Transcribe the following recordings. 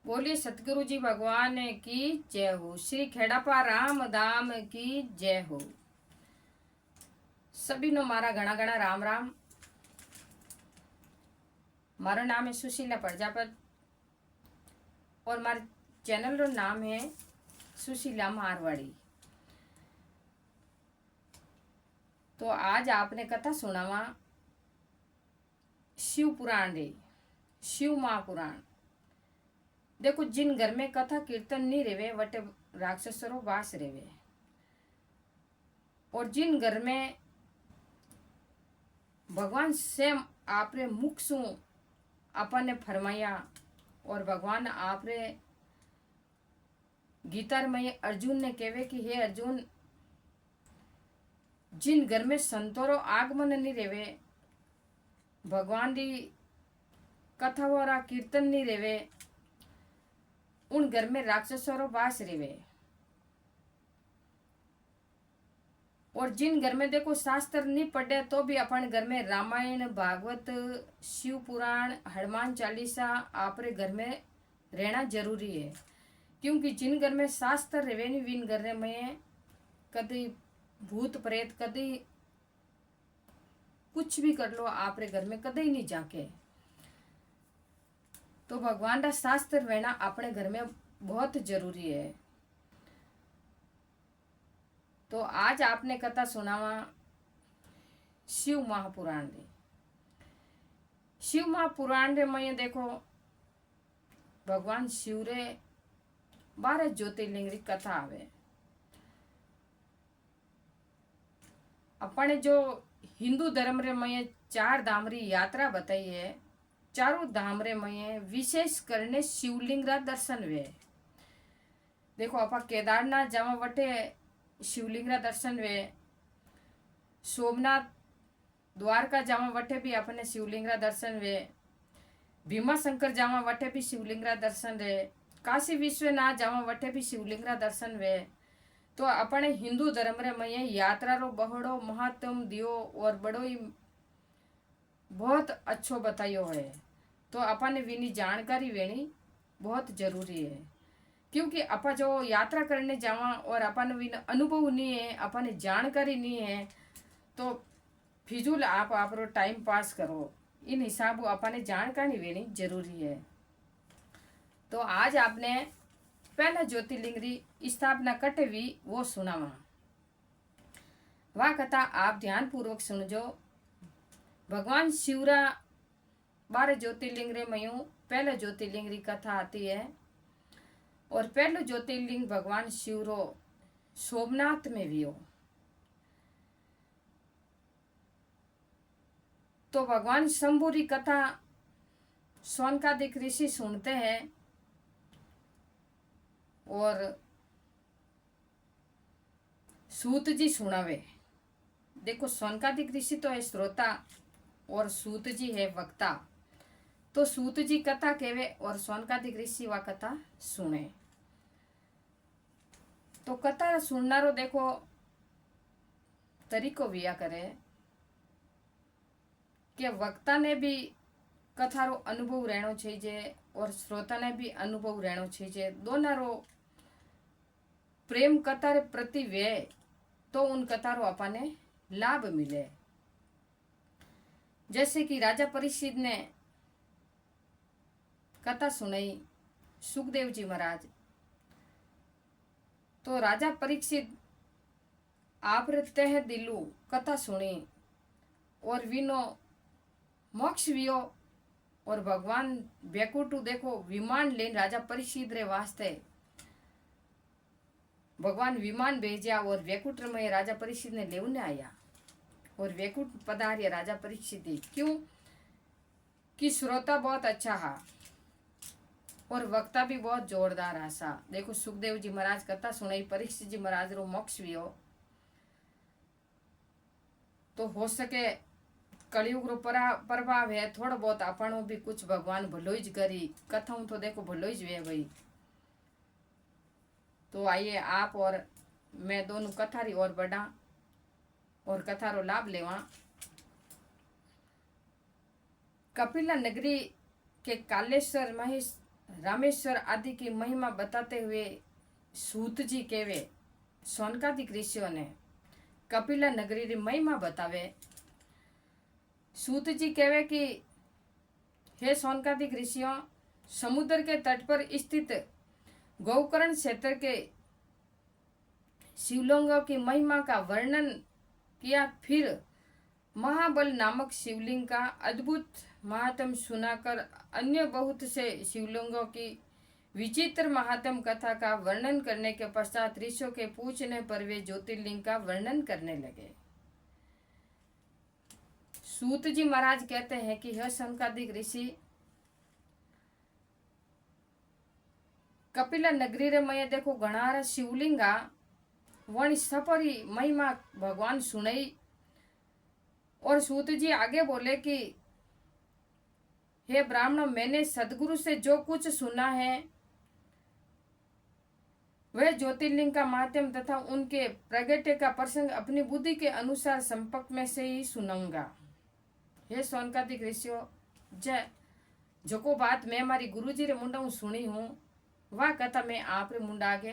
बोलिए सतगुरु जी भगवान की जय हो। श्री खेड़ापा राम धाम की जय हो। सभी नो मारा घना घना राम राम। मारो नाम है सुशीला प्रजापत और मारे चैनल रो नाम है सुशीला मारवाड़ी। तो आज आपने कथा सुनावा शिव पुराण रे, शिव महापुराण। देखो, जिन घर में कथा कीर्तन नहीं रेवे वटे राक्षसरो वास रेवे, और जिन घर में भगवान स्वयं आपरे मुख सु अपन फरमाया और भगवान आपरे गीता में अर्जुन ने कहवे कि हे अर्जुन, जिन घर में संतोरो आगमन नहीं रेवे, भगवान री कथा वाला कीर्तन नहीं रेवे, उन घर में राक्षसों वास रेवे। और जिन घर में देखो शास्त्र नहीं पढ़े तो भी अपन घर में रामायण, भागवत, शिव पुराण, हनुमान चालीसा आपरे घर में रहना जरूरी है। क्योंकि जिन घर में शास्त्र रेवे नहीं, विन घर में कभी भूत प्रेत कभी कुछ भी कर लो आपरे घर में कभी नहीं जाके। तो भगवान का शास्त्र रहना अपने घर में बहुत जरूरी है। तो आज आपने कथा सुनावा शिव महापुराण रे। शिव महापुराण रे में देखो भगवान शिव रे 12 ज्योतिर्लिंग री कथा आवे। अपने जो हिंदू धर्म रे में 4 धाम री यात्रा बताई है, चारों धाम रे में विशेष करने शिवलिंग रा दर्शन वे। देखो आपा केदारनाथ जावा वटे शिवलिंग रा दर्शन वे, सोमनाथ द्वारका जावा वटे भी अपने शिवलिंग रा दर्शन वे, भीमा शंकर जावा वटे भी शिवलिंग रा दर्शन वे, काशी विश्वनाथ जावा वटे भी शिवलिंग रा दर्शन वे। तो अपने हिंदू धर्म रे में यात्रा रो बहोड़ो महत्व दियो और बड़ो ही बहुत अच्छो बतायो है। तो अपन विनी जानकारी वेणी बहुत जरूरी है। क्योंकि अपन जो यात्रा करने जावा और अपन विन अनुभव नहीं है, अपन जानकारी नहीं है, तो फिजूल आप रो टाइम पास करो। इन हिसाब अपन जानकारी वेणी जरूरी है। तो आज आपने पहला ज्योतिर्लिंग री स्थापना कटे हुई वो सुनावा। वह कथा आप ध्यान पूर्वक सुनजो। भगवान शिवरा 12 ज्योतिर्लिंग रे मयूं पहला ज्योतिर्लिंग री कथा आती है। और पहलो ज्योतिर्लिंग भगवान शिव रो सोमनाथ में वियो। तो भगवान शंभु री कथा सोनकादिक ऋषि सुनते हैं और सूत जी सुनावे। देखो, सोनकादिक ऋषि तो है श्रोता और सूत जी है वक्ता। तो सूत जी कथा कहवे और सोनकादिक ऋषि वा कथा सुने। तो कथा सुननारो देखो तरीको विया करे कि वक्ता ने भी कथारो अनुभव रहनो चाहिए और श्रोता ने भी अनुभव रहनो चाहिए। दोनारो प्रेम कथा रे प्रति वे तो उन कथारो अपने लाभ मिले। जैसे कि राजा परीक्षित ने कथा सुनाई सुखदेव जी महाराज। तो राजा परीक्षित आप तह दिलू कथा सुनी और विनो मोक्ष वियो। और भगवान बैकुंठू देखो विमान लेन राजा परीक्षित रे वास्ते भगवान विमान भेजा और वैकुंठ में राजा परीक्षित ने लेने आया और वैकुंठ पधारिया राजा परीक्षित। क्यों कि श्रोता बहुत अच्छा हा और वक्ता भी बहुत जोरदार आशा। देखो, सुखदेव जी महाराज कथा सुनाई, परीक्षित जी महाराज रो मोक्ष वियो। तो हो सके कलयुग रो प्रभाव है, थोड़ा बहुत अपनो भी कुछ भगवान भलो ही करी। कथाऊं तो देखो भलो ही वे भाई। तो आइए आप और मैं दोनों कथारी और बढ़ा और कथारो लाभ लेवा। कपिला नगरी के कालेश्वर महेश रामेश्वर आदि की महिमा बताते हुए सूत जी कहवे सोनकादिक ऋषियों ने कपिला नगरी री महिमा बतावे। सूत जी कहवे कि हे सोनकादिक ऋषियों, समुद्र के तट पर स्थित गोकर्ण क्षेत्र के शिवलिंगों की महिमा का वर्णन किया। फिर महाबल नामक शिवलिंग का अद्भुत महात्म सुनाकर अन्य बहुत से शिवलिंगों की विचित्र महात्म कथा का वर्णन करने के पश्चात ऋषियों के पूछने पर वे ज्योतिर्लिंग का वर्णन करने लगे। सूत जी महाराज कहते हैं कि यह सनकादिक ऋषि कपिला नगरी रे मैं देखो घना शिवलिंगा वण सपरी महिमा भगवान सुनई। और सूत जी आगे बोले कि हे ब्राह्मणों, मैंने सदगुरु से जो कुछ सुना है वह ज्योतिर्लिंग का माध्यम तथा उनके प्रगटे का प्रसंग अपनी बुद्धि के अनुसार संपर्क में से ही सुनाऊंगा। हे सोनकादिक ऋषियों, जय जो को बात मैं हमारी गुरुजी रे मुंडा हूँ सुनी हूँ वह कथा मैं आप रे मुंडा आगे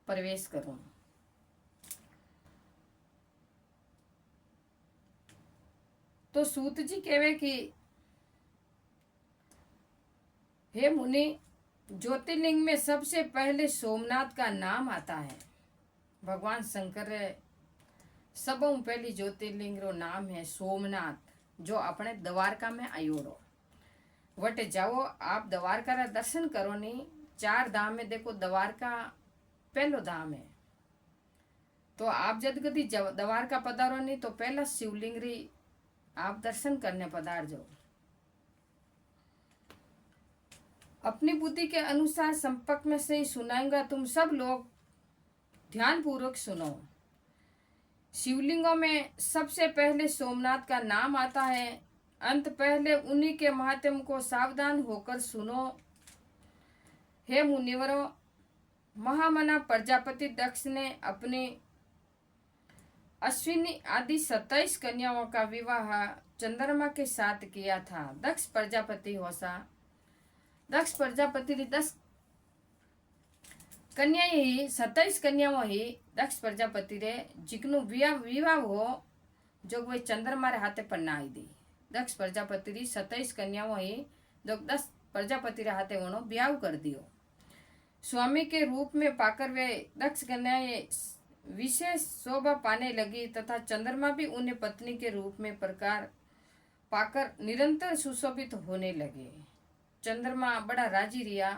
प्रवेश करूं। तो सूत जी कहवे कि हे मुनि, ज्योतिर्लिंग में सबसे पहले सोमनाथ का नाम आता है। भगवान शंकर रे सबों पहली ज्योतिर्लिंग रो नाम है सोमनाथ, जो अपने द्वारका में आयो रो। वट जाओ आप द्वारका रा दर्शन करो नी। 4 धाम में देखो द्वारका पहलो धाम है। तो आप जद कदी द्वारका पधारो नी तो पहला शिवलिंग री आप दर्शन करने पधार जाओ। अपनी बुद्धि के अनुसार संपर्क में से ही सुनाएंगा, तुम सब लोग ध्यान पूर्वक सुनो। शिवलिंगों में सबसे पहले सोमनाथ का नाम आता है। अंत पहले उन्हीं के महात्म को सावधान होकर सुनो। हे मुनिवरों, महामना प्रजापति दक्ष ने अपनी अश्विनी आदि 27 कन्याओं का विवाह चंद्रमा के साथ किया था। दक्ष प्रजापति होसा दक्ष प्रजापति री 10 कन्या ही 27 कन्याओं ही दक्ष प्रजापति रे जिकनु विवाह हो जो वे चंद्रमा रे हाथे पन्नाई दी। दक्ष प्रजापति री 27 कन्याओं ही जो 10 प्रजापति रे हाथे वनो ब्याह कर दियो। स्वामी के रूप में पाकर वे दक्ष कन्याएं विशेष शोभा पाने लगी तथा चंद्रमा भी उन्हें पत्नी के रूप में प्रकार पाकर निरंतर सुशोभित होने लगे। चंद्रमा बड़ा राजी रिया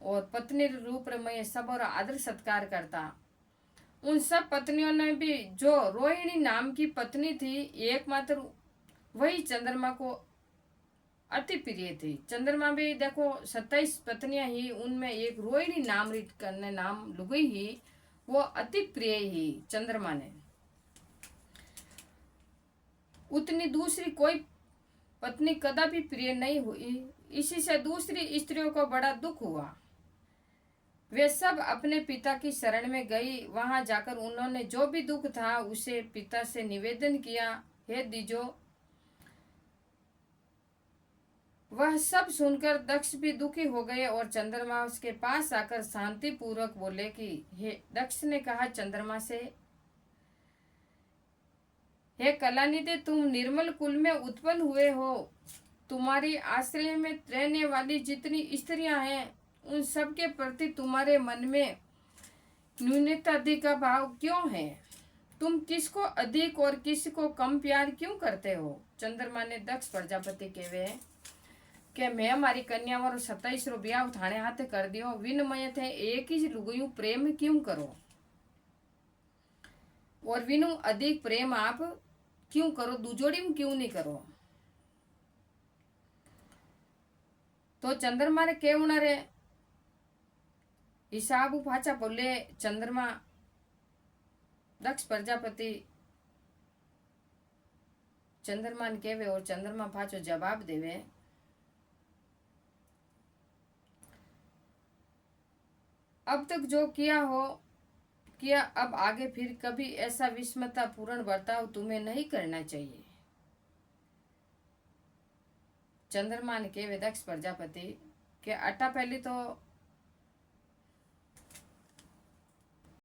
और पत्नी रूप में सब और आदर सत्कार करता। उन सब पत्नियों ने भी जो रोहिणी नाम की पत्नी थी, एकमात्र वही चंद्रमा को अति प्रिय थी। चंद्रमा भी देखो 27 पत्नियां ही, उनमें एक रोहिणी नाम करने नाम लुगई ही वो अति प्रिय ही चंद्रमा ने। उतनी दूसरी कोई पत्नी कदापि प्रिय नहीं हुई। इसी से दूसरी स्त्रियों को बड़ा दुख हुआ। वे सब अपने पिता की शरण में गई। वहां जाकर उन्होंने जो भी दुख था उसे पिता से निवेदन किया। हे द्विजो, वह सब सुनकर दक्ष भी दुखी हो गए और चंद्रमा उसके पास आकर शांति पूर्वक बोले कि हे दक्ष ने कहा चंद्रमा से, हे कलानिधि, तुम निर्मल कुल में उत्पन्न हुए हो। तुम्हारी आश्रय में रहने वाली जितनी स्त्रियां हैं उन सब के प्रति तुम्हारे मन में न्यूनता अधिक का भाव क्यों है? तुम किसको अधिक और किसको कम प्यार क्यों करते हो? चंद्रमा ने दक्ष प्रजापति कहवे कि मैं हमारी कन्या और 27 रो ब्याह थाने हाथे कर दियो। विनमय थे एक ही लुगयू प्रेम क्यों करो और विनु अधिक प्रेम आप क्यों करो, दुजोड़ी में क्यों नहीं करो? तो चंद्रमा रे केवना रे हिसाब पाचा बोले चंद्रमा दक्ष प्रजापति चंद्रमा ने कहवे और चंद्रमा पाचो जवाब देवे। अब तक जो किया हो किया, अब आगे फिर कभी ऐसा विस्मता पूर्ण बर्ताव तुम्हें नहीं करना चाहिए। चंद्रमा ने कहवे दक्ष प्रजापति, कि अटा पहले तो